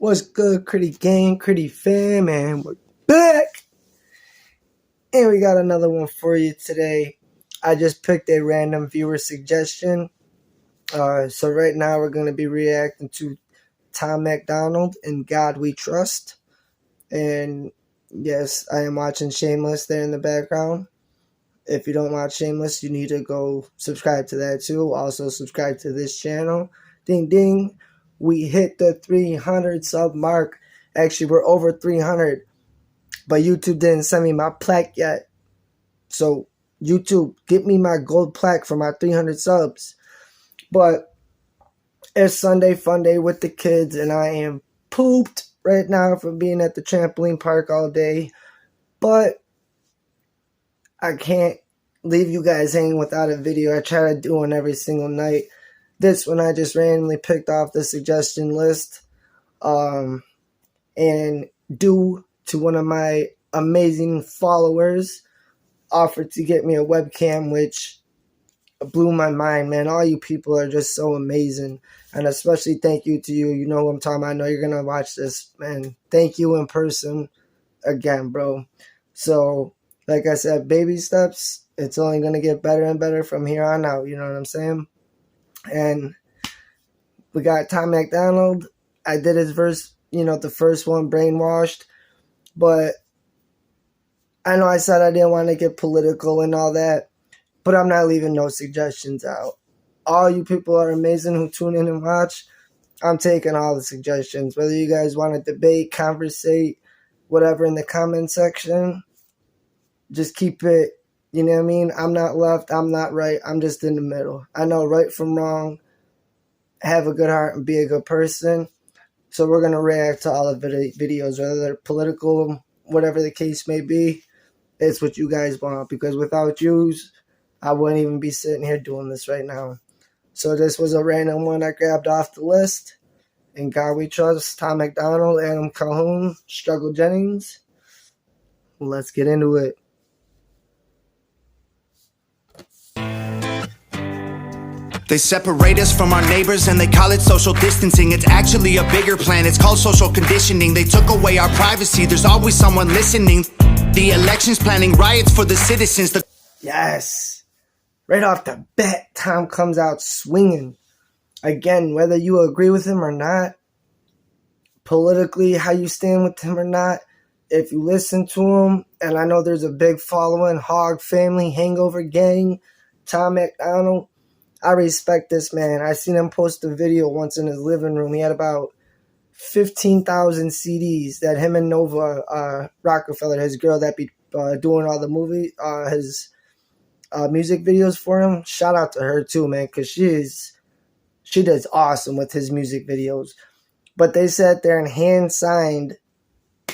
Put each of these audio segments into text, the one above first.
What's good, Critty Gang, Critty Fam, and we're back! And we got another one for you today. I just picked a random viewer suggestion. So right now we're going to be reacting to Tom MacDonald, In God We Trust. And yes, I am watching Shameless there in the background. If you don't watch Shameless, you need to go subscribe to that too. Also subscribe to this channel. Ding ding. We hit the 300 sub mark. Actually, we're over 300. But YouTube didn't send me my plaque yet. So YouTube, get me my gold plaque for my 300 subs. But it's Sunday fun day with the kids, and I am pooped right now from being at the trampoline park all day. But I can't leave you guys hanging without a video. I try to do one every single night. This one I just randomly picked off the suggestion list. And due to one of my amazing followers offered to get me a webcam, which blew my mind, man. All you people are just so amazing. And especially thank you to you. You know what I'm talking about. I know you're going to watch this, man. Thank you in person again, bro. So, like I said, baby steps. It's only going to get better and better from here on out. You know what I'm saying? And we got Tom MacDonald. I did his verse, the first one, Brainwashed. But I know I said I didn't want to get political and all that. But I'm not leaving no suggestions out. All you people are amazing who tune in and watch. I'm taking all the suggestions. Whether you guys want to debate, conversate, whatever in the comment section, just keep it, you know what I mean? I'm not left, I'm not right, I'm just in the middle. I know right from wrong, have a good heart, and be a good person. So we're going to react to all the videos, whether they're political, whatever the case may be. It's what you guys want, because without yous, I wouldn't even be sitting here doing this right now. So this was a random one I grabbed off the list. In God We Trust, Tom MacDonald, Adam Calhoun, Struggle Jennings. Let's get into it. They separate us from our neighbors and they call it social distancing. It's actually a bigger plan, it's called social conditioning. They took away our privacy, there's always someone listening. The election's planning riots for the citizens. Yes. Right off the bat, Tom comes out swinging. Again, whether you agree with him or not, politically, how you stand with him or not, if you listen to him, and I know there's a big following, Hog Family, Hangover Gang, Tom MacDonald, I respect this man. I seen him post a video once in his living room. He had about 15,000 CDs that him and Nova Rockefeller, his girl that be doing all the his music videos for him. Shout out to her too, man, because she does awesome with his music videos. But they sat there and hand signed,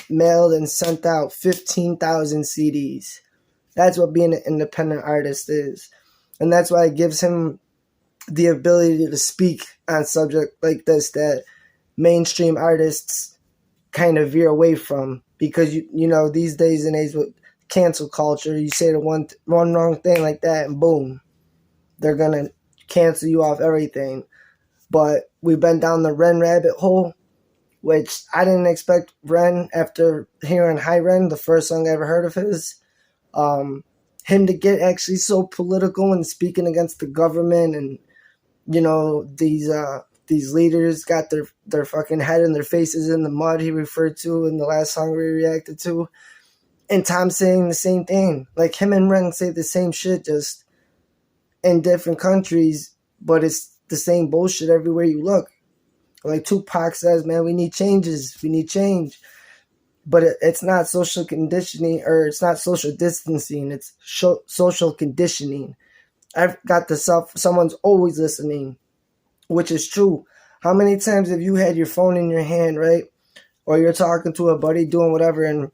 mailed, and sent out 15,000 CDs. That's what being an independent artist is, and that's why it gives him the ability to speak on subject like this that mainstream artists kind of veer away from, because you know these days and age with cancel culture, you say the one wrong thing like that and boom, they're gonna cancel you off everything. But we've been down the Ren rabbit hole, which I didn't expect Ren after hearing High Ren, the first song I ever heard of his. Him to get actually so political and speaking against the government, and these leaders got their fucking head and their faces in the mud, he referred to in the last song we reacted to. And Tom saying the same thing. Like him and Ren say the same shit, just in different countries, but it's the same bullshit everywhere you look. Like Tupac says, man, we need changes. We need change. But it's not social conditioning, or it's not social distancing. It's social conditioning. I've got the someone's always listening, which is true. How many times have you had your phone in your hand, right? Or you're talking to a buddy doing whatever, and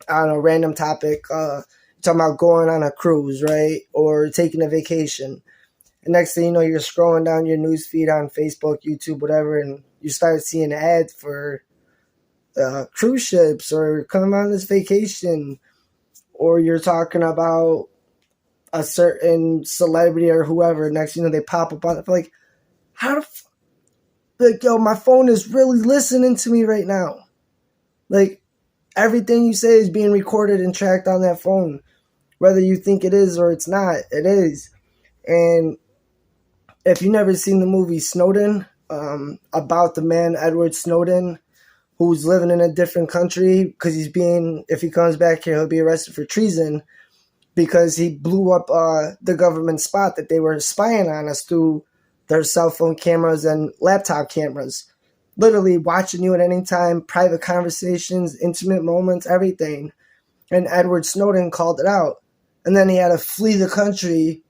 on a random topic, talking about going on a cruise, right? Or taking a vacation. And next thing you know, you're scrolling down your news feed on Facebook, YouTube, whatever, and you start seeing ads for cruise ships or come on this vacation. Or you're talking about a certain celebrity or whoever. Next thing you know, they pop up on it. Like, how the Like, yo, my phone is really listening to me right now. Like, everything you say is being recorded and tracked on that phone. Whether you think it is or it's not, it is. And if you've never seen the movie Snowden, about the man Edward Snowden, who's living in a different country because if he comes back here, he'll be arrested for treason because he blew up the government spot that they were spying on us through their cell phone cameras and laptop cameras. Literally watching you at any time, private conversations, intimate moments, everything. And Edward Snowden called it out. And then he had to flee the country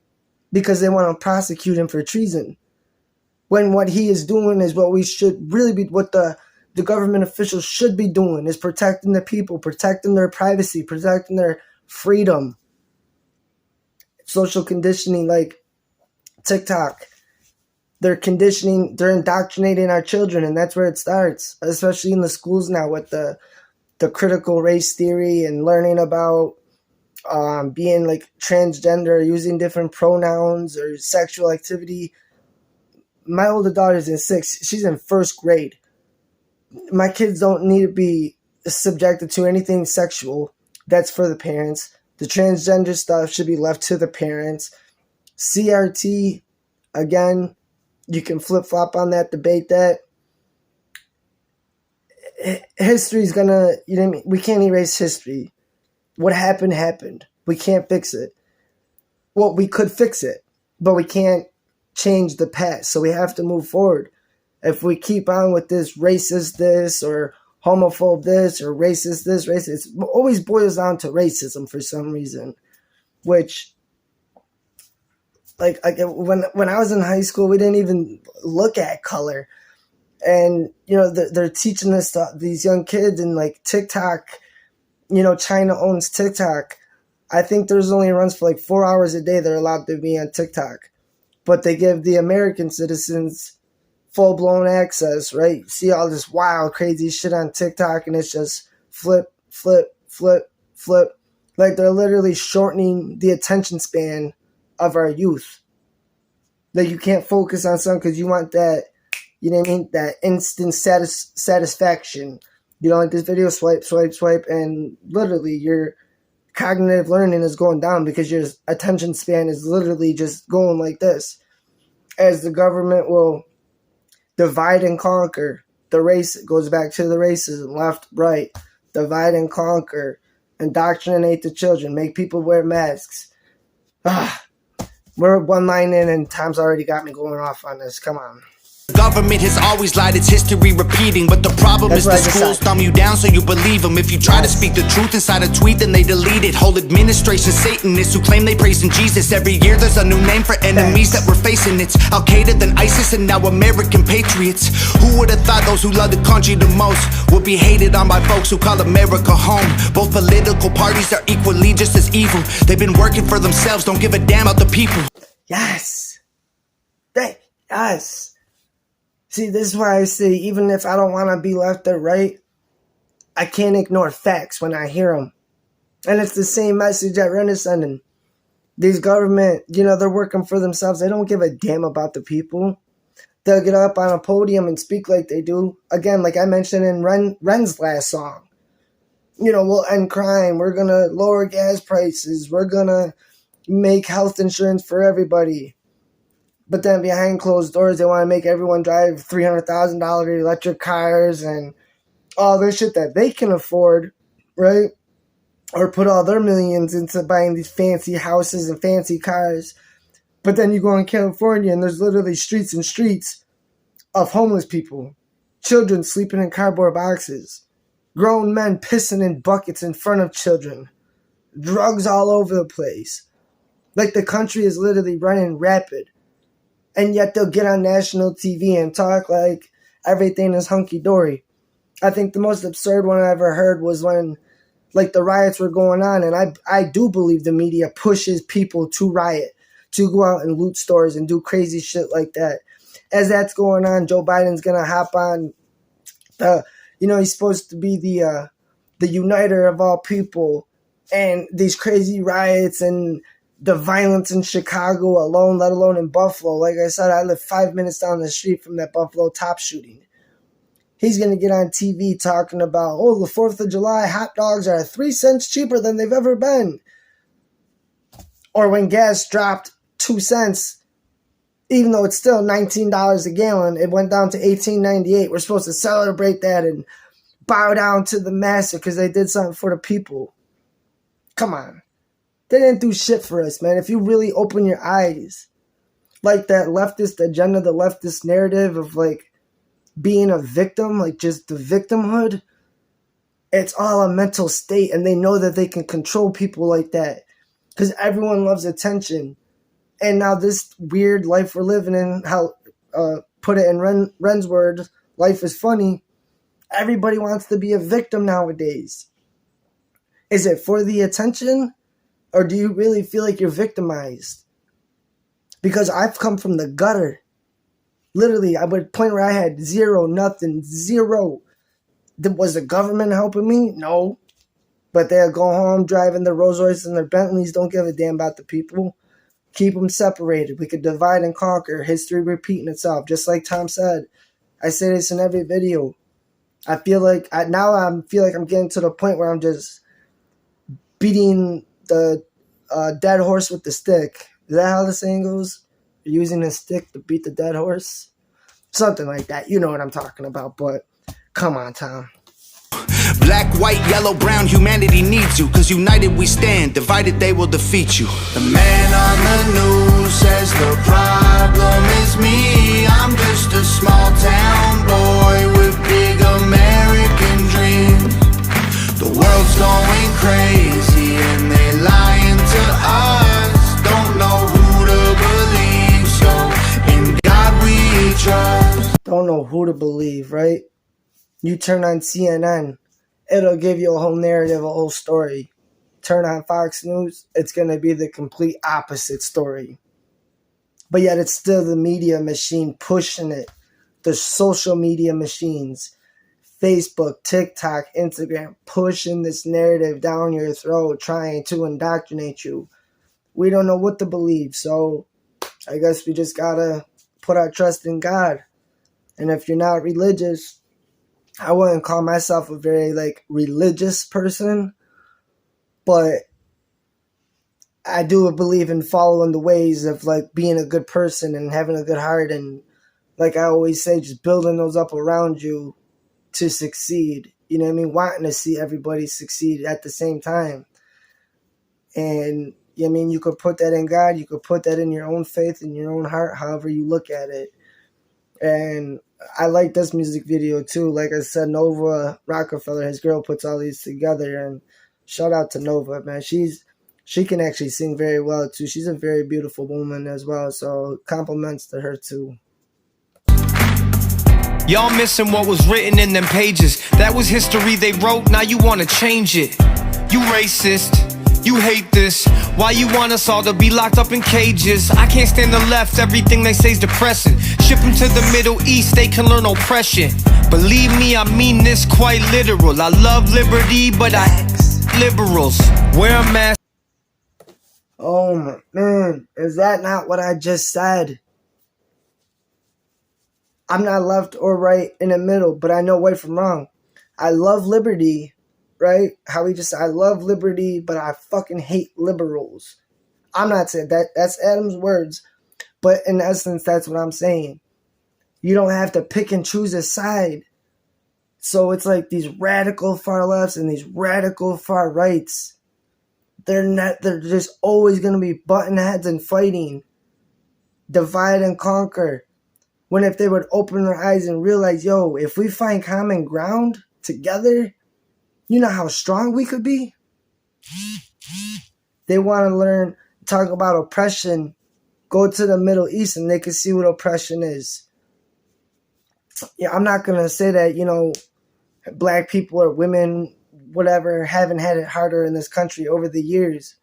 because they want to prosecute him for treason. When what he is doing is what we should really be, what the government officials should be doing, is protecting the people, protecting their privacy, protecting their freedom. Social conditioning like TikTok. They're indoctrinating our children, and that's where it starts, especially in the schools now with the critical race theory and learning about being like transgender, using different pronouns or sexual activity. My older daughter's in 6th. She's in 1st grade. My kids don't need to be subjected to anything sexual. That's for the parents. The transgender stuff should be left to the parents. CRT, again, you can flip-flop on that, debate that. History's gonna, you know what I mean? We can't erase history. What happened, happened. We can't fix it. Well, we could fix it, but we can't change the past, so we have to move forward. If we keep on with this racist this or homophobe this or racist this, racist, it always boils down to racism for some reason, which, like when I was in high school, we didn't even look at color. And, you know, they're teaching this to these young kids, and like TikTok, you know, China owns TikTok. I think there's only runs for like 4 hours a day they're allowed to be on TikTok. But they give the American citizens full-blown access, right? See all this wild, crazy shit on TikTok, and it's just flip, flip, flip, flip. Like, they're literally shortening the attention span of our youth. Like, you can't focus on something because you want that, you know what I mean, that instant satisfaction. You don't like this video, swipe, swipe, swipe, and literally your cognitive learning is going down because your attention span is literally just going like this. As the government will divide and conquer. The race goes back to the racism, left, right. Divide and conquer. Indoctrinate the children. Make people wear masks. We're one line in and Tom's already got me going off on this. Come on. Government has always lied, it's history repeating. But the problem is the schools dumb you down so you believe them. If you try to speak the truth inside a tweet, then they delete it. Whole administration Satanists who claim they praising Jesus. Every year there's a new name for enemies that we're facing. It's Al-Qaeda, then ISIS, and now American patriots. Who would have thought those who love the country the most would be hated on by folks who call America home? Both political parties are equally just as evil. They've been working for themselves, don't give a damn about the people. Yes. Yes. See, this is why I say, even if I don't want to be left or right, I can't ignore facts when I hear them. And it's the same message that Ren is sending. These government, you know, they're working for themselves. They don't give a damn about the people. They'll get up on a podium and speak like they do. Again, like I mentioned in Ren's last song. You know, we'll end crime. We're going to lower gas prices. We're going to make health insurance for everybody. But then behind closed doors, they want to make everyone drive $300,000 electric cars and all this shit that they can afford, right? Or put all their millions into buying these fancy houses and fancy cars. But then you go in California and there's literally streets and streets of homeless people. Children sleeping in cardboard boxes. Grown men pissing in buckets in front of children. Drugs all over the place. Like, the country is literally running rapid. And yet they'll get on national TV and talk like everything is hunky-dory. I think the most absurd one I ever heard was when, like, the riots were going on. And I do believe the media pushes people to riot, to go out and loot stores and do crazy shit like that. As that's going on, Joe Biden's going to hop on he's supposed to be the uniter of all people. And these crazy riots and the violence in Chicago alone, let alone in Buffalo. Like I said, I live 5 minutes down the street from that Buffalo top shooting. He's going to get on TV talking about, oh, the 4th of July hot dogs are 3 cents cheaper than they've ever been. Or when gas dropped 2 cents, even though it's still $19 a gallon, it went down to $18.98. We're supposed to celebrate that and bow down to the master because they did something for the people. Come on. They didn't do shit for us, man. If you really open your eyes, like that leftist agenda, the leftist narrative of like being a victim, like just the victimhood, it's all a mental state, and they know that they can control people like that because everyone loves attention. And now this weird life we're living in, how put it in Ren's word, life is funny. Everybody wants to be a victim nowadays. Is it for the attention, or do you really feel like you're victimized? Because I've come from the gutter. Literally, I would point where I had zero, nothing, zero. Was the government helping me? No. But they'll go home driving their Rolls Royces and their Bentleys, don't give a damn about the people. Keep them separated. We could divide and conquer. History repeating itself. Just like Tom said. I say this in every video. I feel like I'm getting to the point where I'm just beating the dead horse with the stick. Is that how the saying goes? You're using a stick to beat the dead horse? Something like that. You know what I'm talking about, but come on, Tom. Black, white, yellow, brown, humanity needs you. Cause united we stand, divided they will defeat you. The man on the news says the problem is me. I'm just a small town boy with big American dreams. The world's going crazy and they lying to us. Don't know who to believe, so in God we trust. Don't know who to believe, right? You turn on CNN, it'll give you a whole narrative, a whole story. Turn on Fox News, it's going to be the complete opposite story. But yet it's still the media machine pushing it. The social media machines, Facebook, TikTok, Instagram, pushing this narrative down your throat, trying to indoctrinate you. We don't know what to believe, so I guess we just got to put our trust in God. And if you're not religious, I wouldn't call myself a very, religious person, but I do believe in following the ways of, being a good person and having a good heart and, like I always say, just building those up around you to succeed. You know what I mean? Wanting to see everybody succeed at the same time. And, you know what I mean? You could put that in God. You could put that in your own faith, in your own heart, however you look at it. And I like this music video too. Like I said, Nova Rockefeller, his girl, puts all these together. And shout out to Nova, man. She can actually sing very well too. She's a very beautiful woman as well. So compliments to her too. Y'all missing what was written in them pages. That was history they wrote, now you wanna change it. You racist, you hate this. Why you want us all to be locked up in cages? I can't stand the left, everything they say's depressing. Ship them to the Middle East, they can learn oppression. Believe me, I mean this quite literal. I love liberty, but I liberals. Wear a mask. Oh man, is that not what I just said? I'm not left or right in the middle, but I know right from wrong. I love liberty, right? How he just said, I love liberty, but I fucking hate liberals. I'm not saying that. That's Adam's words. But in essence, that's what I'm saying. You don't have to pick and choose a side. So it's like these radical far lefts and these radical far rights. They're just always going to be butting heads and fighting. Divide and conquer. When if they would open their eyes and realize, yo, if we find common ground together, you know how strong we could be? They want to learn, talk about oppression, go to the Middle East and they can see what oppression is. Yeah, I'm not going to say that, black people or women, whatever, haven't had it harder in this country over the years.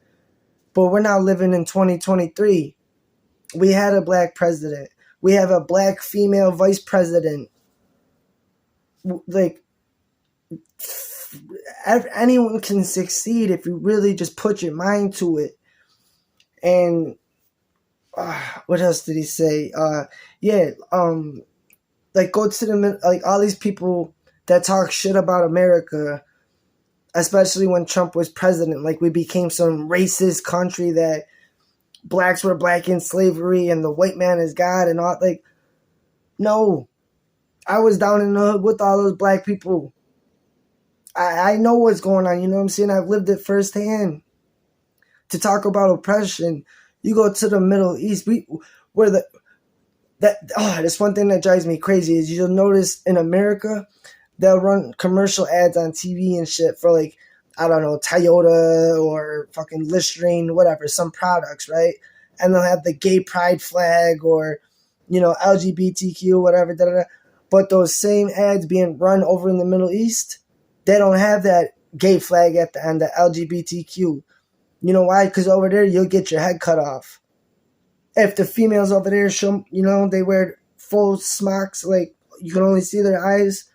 But we're now living in 2023. We had a black president. We have a black female vice president. Anyone can succeed if you really just put your mind to it. And what else did he say? Like go to the, like all these people that talk shit about America, especially when Trump was president. Like we became some racist country that blacks were black in slavery and the white man is God and all. Like, no, I was down in the hood with all those black people. I know what's going on. You know what I'm saying? I've lived it firsthand. To talk about oppression, you go to the Middle East, that's one thing that drives me crazy is you'll notice in America, they'll run commercial ads on TV and shit for like, I don't know, Toyota or fucking Listerine, whatever, some products, right? And they'll have the gay pride flag or, you know, LGBTQ, whatever, da da da. But those same ads being run over in the Middle East, they don't have that gay flag at the end, the LGBTQ. You know why? Because over there, you'll get your head cut off. If the females over there show, you know, they wear full smocks, like you can only see their eyes.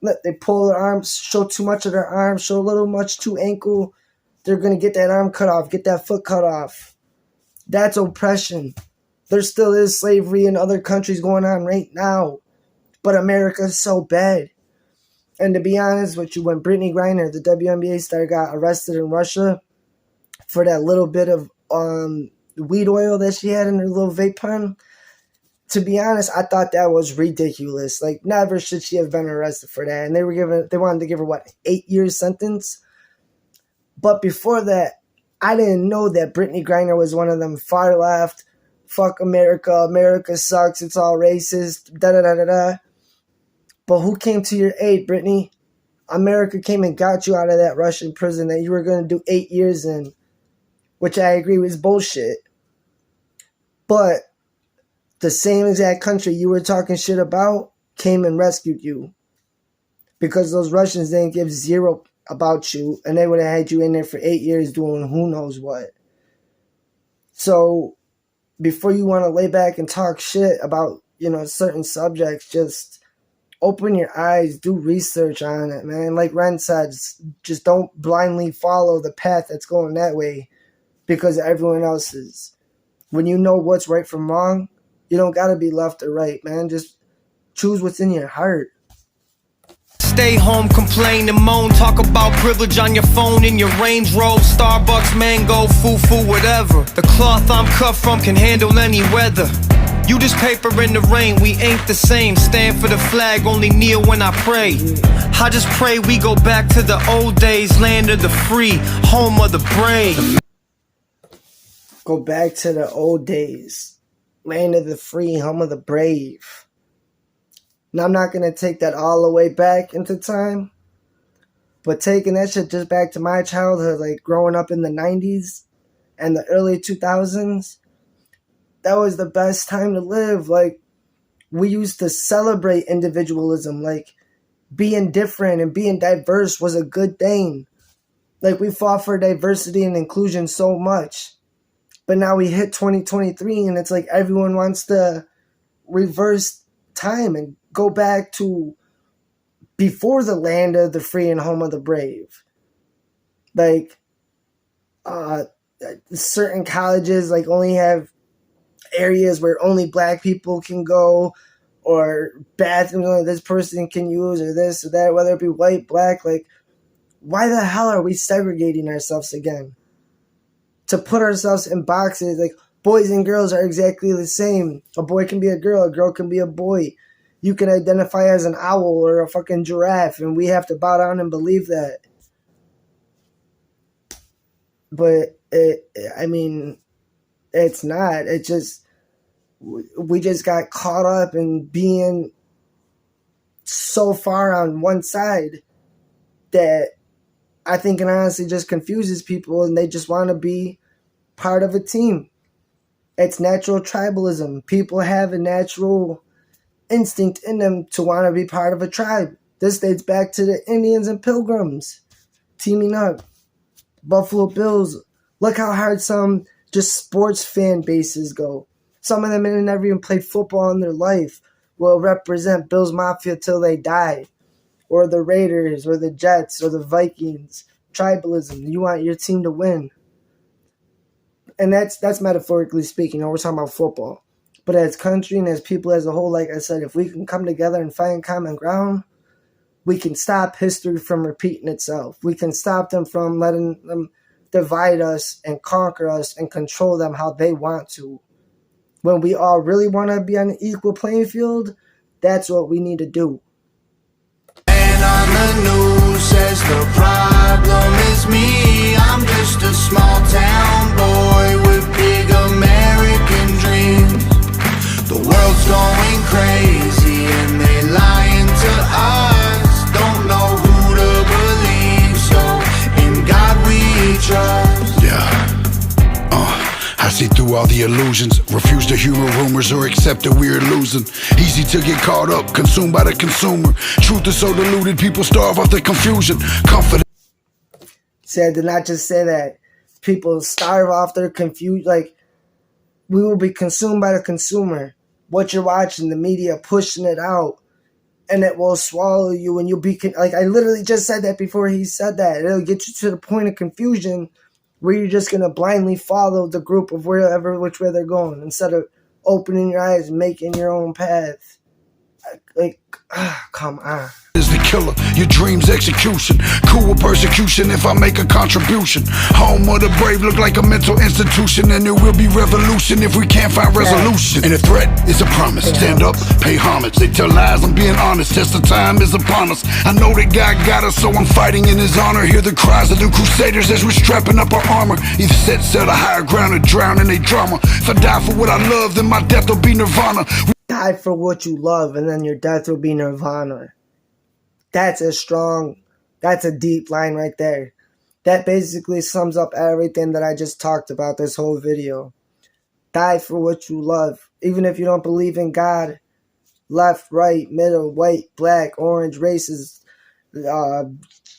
They pull their arms, show too much of their arms, show a little much too ankle. They're going to get that arm cut off, get that foot cut off. That's oppression. There still is slavery in other countries going on right now. But America's so bad. And to be honest with you, when Brittany Griner, the WNBA star, got arrested in Russia for that little bit of weed oil that she had in her little vape pen, to be honest, I thought that was ridiculous. Like, never should she have been arrested for that. And they wanted to give her, 8 years sentence? But before that, I didn't know that Brittany Griner was one of them far left, fuck America, America sucks, it's all racist, da-da-da-da-da. But who came to your aid, Brittany? America came and got you out of that Russian prison that you were going to do 8 years in, which I agree was bullshit. But the same exact country you were talking shit about came and rescued you. Because those Russians didn't give zero about you, and they would have had you in there for 8 years doing who knows what. So before you want to lay back and talk shit about, you know, certain subjects, just open your eyes, do research on it, man. Like Ren said, just don't blindly follow the path that's going that way because everyone else is. When you know what's right from wrong, you don't got to be left or right, man. Just choose what's in your heart. Stay home, complain and moan, talk about privilege on your phone in your Range Rover, Starbucks, mango, foo-foo, whatever. The cloth I'm cut from can handle any weather. You just paper in the rain, we ain't the same. Stand for the flag, only kneel when I pray. I just pray we go back to the old days, land of the free, home of the brave. Go back to the old days, land of the free, home of the brave. Now, I'm not going to take that all the way back into time, but taking that shit just back to my childhood, like growing up in the 90s and the early 2000s, that was the best time to live. Like, we used to celebrate individualism. Like, being different and being diverse was a good thing. Like, we fought for diversity and inclusion so much. But now we hit 2023 and it's like everyone wants to reverse time and go back to before the land of the free and home of the brave. Like, certain colleges like only have areas where only black people can go, or bathrooms only this person can use, or this or that, whether it be white, black. Like, why the hell are we segregating ourselves again? To put ourselves in boxes, like boys and girls are exactly the same. A boy can be a girl can be a boy. You can identify as an owl or a fucking giraffe, and we have to bow down and believe that. But it's not. It just, we just got caught up in being so far on one side that I think it honestly just confuses people, and they just want to be part of a team. It's natural tribalism. People have a natural instinct in them to want to be part of a tribe. This dates back to the Indians and Pilgrims teaming up. Buffalo Bills. Look how hard some just sports fan bases go. Some of them never even played football in their life will represent Bills Mafia till they die. Or the Raiders, or the Jets, or the Vikings. Tribalism. You want your team to win. And that's metaphorically speaking. We're talking about football. But as country and as people as a whole, like I said, if we can come together and find common ground, we can stop history from repeating itself. We can stop them from letting them divide us and conquer us and control them how they want to. When we all really want to be on an equal playing field, that's what we need to do. And on the news says the problem is me. I'm just a small town boy with big American dreams. The world's going crazy and they lying to us. Don't know who to believe, so in God we trust. Yeah. I see through all the illusions, refuse to humor rumors or accept that we're losing. Easy to get caught up, consumed by the consumer. Truth is so diluted, people starve off the confusion. Confidence. See, I did not just say that. People starve off their confusion. Like, we will be consumed by the consumer. What you're watching, the media pushing it out, and it will swallow you, and you'll be like, I literally just said that before he said that. It'll get you to the point of confusion where you're just going to blindly follow the group of which way they're going, instead of opening your eyes and making your own path. Like, come on. Is the killer, your dreams execution. Cool with persecution if I make a contribution. Home of the brave look like a mental institution, and there will be revolution if we can't find resolution. And a threat is a promise. Stand up, pay homage. They tell lies, I'm being honest. Test of time is upon us. I know that God got us, so I'm fighting in his honor. Hear the cries of the crusaders as we're strapping up our armor. Either set sail to higher ground or drown in a drama. If I die for what I love, then my death will be nirvana. Die for what you love, and then your death will be nirvana. That's a deep line right there. That basically sums up everything that I just talked about this whole video. Die for what you love. Even if you don't believe in God, left, right, middle, white, black, orange, races,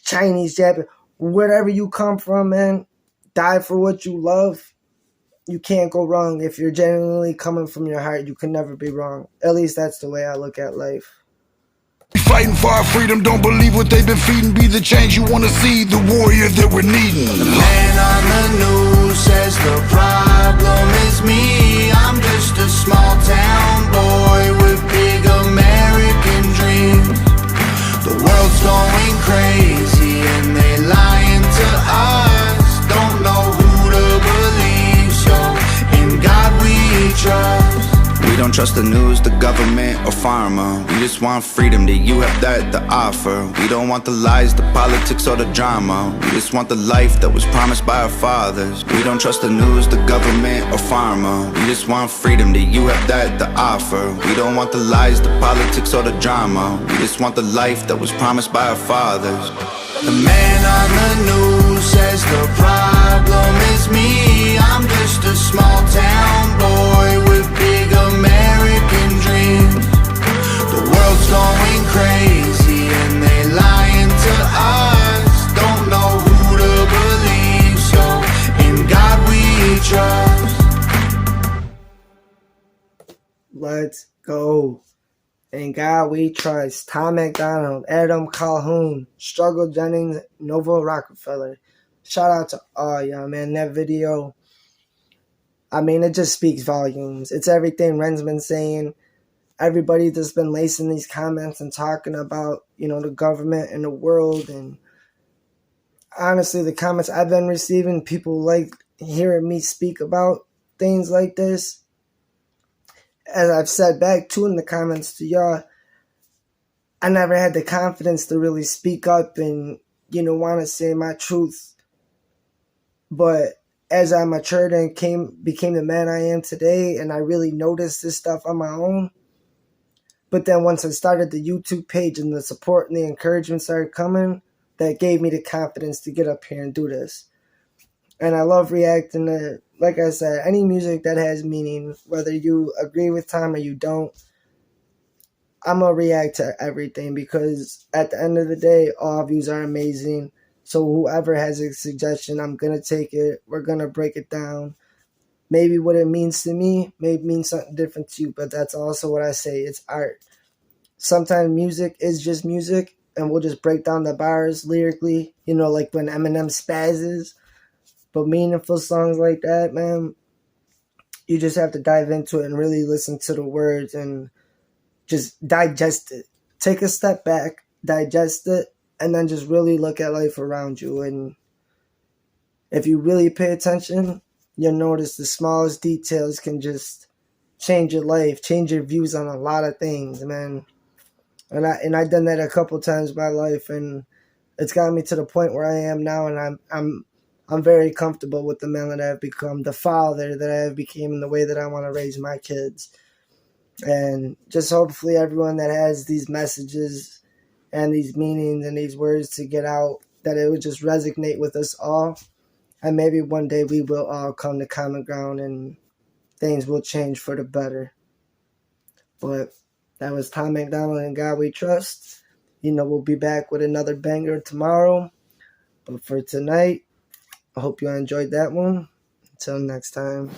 Chinese, Japanese, wherever you come from, man, die for what you love. You can't go wrong. If you're genuinely coming from your heart, you can never be wrong. At least that's the way I look at life. Fighting for our freedom, don't believe what they've been feeding. Be the change you want to see, the warrior that we're needing. The man on the news says the problem is me. I'm just a small town boy with big American dreams. The world's going crazy and they lying to us. Don't know who to believe, so in God we trust. We don't trust the news, the government, or pharma. We just want freedom, that you have that to offer. We don't want the lies, the politics, or the drama. We just want the life that was promised by our fathers. We don't trust the news, the government, or pharma. We just want freedom, that you have that to offer. We don't want the lies, the politics, or the drama. We just want the life that was promised by our fathers. The man on the news says the problem is me. I'm just a small town boy with big American dreams. The world's going crazy and they lying to us. Don't know who to believe, so in God we trust. Let's go. In God we trust. Tom MacDonald, Adam Calhoun, Struggle Jennings, Nova Rockefeller. Shout out to all y'all, man. That video, I mean, it just speaks volumes. It's everything Ren's been saying. Everybody that's been lacing these comments and talking about, the government and the world. And honestly, the comments I've been receiving, people like hearing me speak about things like this. As I've said back too in the comments to y'all, I never had the confidence to really speak up and, want to say my truth. But as I matured and became the man I am today, and I really noticed this stuff on my own. But then once I started the YouTube page and the support and the encouragement started coming, that gave me the confidence to get up here and do this. And I love reacting to, like I said, any music that has meaning, whether you agree with Tom or you don't. I'm going to react to everything because at the end of the day, all views are amazing. So whoever has a suggestion, I'm going to take it. We're going to break it down. Maybe what it means to me may mean something different to you, but that's also what I say. It's art. Sometimes music is just music, and we'll just break down the bars lyrically, like when Eminem spazzes. But meaningful songs like that, man, you just have to dive into it and really listen to the words and just digest it. Take a step back, digest it, and then just really look at life around you. And if you really pay attention, you'll notice the smallest details can just change your life, change your views on a lot of things, man. And I've done that a couple times in my life, and it's gotten me to the point where I am now, and I'm very comfortable with the man that I've become, the father that I have become, and the way that I want to raise my kids. And just hopefully everyone that has these messages and these meanings and these words to get out, that it would just resonate with us all. And maybe one day we will all come to common ground and things will change for the better. But that was Tom MacDonald and God We Trust. We'll be back with another banger tomorrow. But for tonight, I hope you enjoyed that one. Until next time.